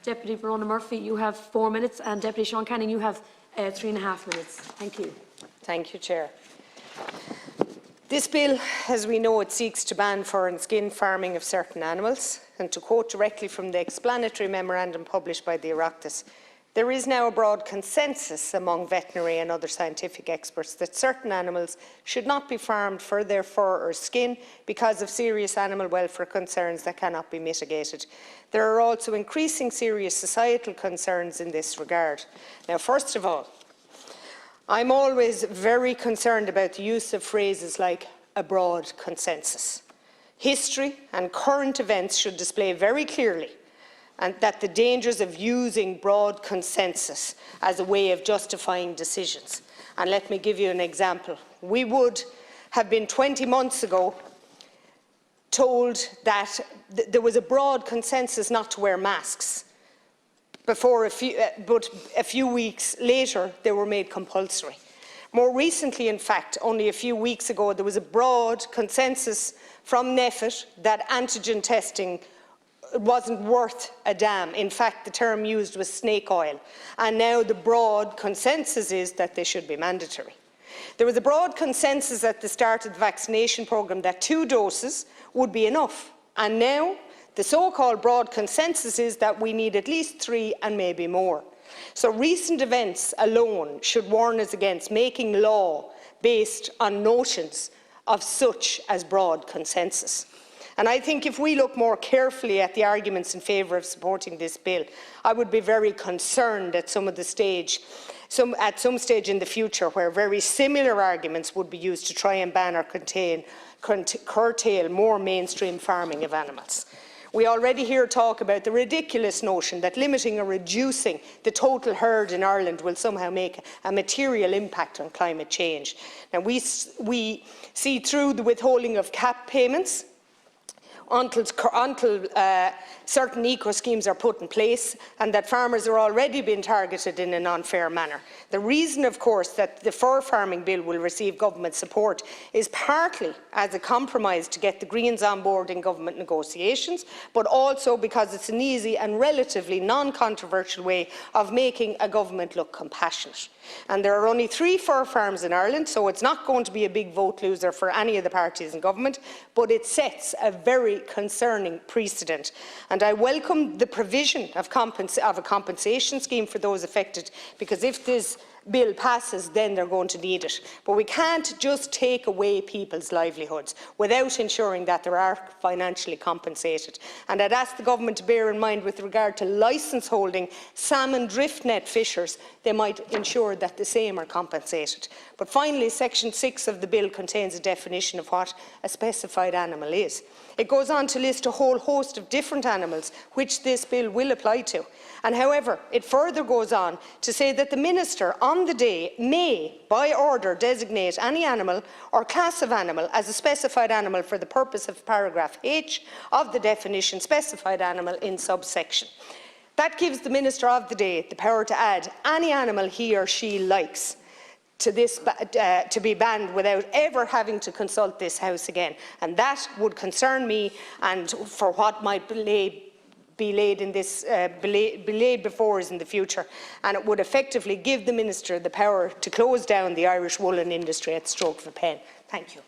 Deputy Verona Murphy, you have 4 minutes, and Deputy Sean Canning, you have 3.5 minutes. Thank you. Thank you, Chair. This bill, as we know, it seeks to ban fur and skin farming of certain animals, and to quote directly from the explanatory memorandum published by the Oireachtas, there is now a broad consensus among veterinary and other scientific experts that certain animals should not be farmed for their fur or skin because of serious animal welfare concerns that cannot be mitigated. There are also increasing serious societal concerns in this regard. Now, first of all, I'm always very concerned about the use of phrases like a broad consensus. History and current events should display very clearly and that the dangers of using broad consensus as a way of justifying decisions. And let me give you an example. We would have been 20 months ago told that there was a broad consensus not to wear masks, but a few weeks later they were made compulsory. More recently, in fact, only a few weeks ago, there was a broad consensus from NEFIT that antigen testing wasn't worth a damn. In fact, the term used was snake oil. And now the broad consensus is that they should be mandatory. There was a broad consensus at the start of the vaccination programme that 2 doses would be enough. And now the so-called broad consensus is that we need at least 3 and maybe more. So recent events alone should warn us against making law based on notions of such as broad consensus. And I think if we look more carefully at the arguments in favour of supporting this bill, I would be very concerned at some stage in the future where very similar arguments would be used to try and ban or curtail more mainstream farming of animals. We already hear talk about the ridiculous notion that limiting or reducing the total herd in Ireland will somehow make a material impact on climate change. Now, we see through the withholding of cap payments until certain eco-schemes are put in place, and that farmers are already being targeted in an unfair manner. The reason, of course, that the fur farming bill will receive government support is partly as a compromise to get the Greens on board in government negotiations, but also because it's an easy and relatively non-controversial way of making a government look compassionate. And there are only 3 fur farms in Ireland, so it's not going to be a big vote loser for any of the parties in government, but it sets a very concerning precedent. And I welcome the provision of a compensation scheme for those affected, because if this bill passes, then they're going to need it. But we can't just take away people's livelihoods without ensuring that they are financially compensated. And I'd ask the government to bear in mind, with regard to licence holding salmon drift net fishers, they might ensure that the same are compensated. But finally, Section 6 of the bill contains a definition of what a specified animal is. It goes on to list a whole host of different animals which this bill will apply to. And however, it further goes on to say that the Minister on the day may, by order, designate any animal or class of animal as a specified animal for the purpose of paragraph H of the definition specified animal in subsection. That gives the Minister of the day the power to add any animal he or she likes to be banned without ever having to consult this House again. And that would concern me, and for what might be laid before us in the future, and it would effectively give the Minister the power to close down the Irish woollen industry at the stroke of a pen. Thank you.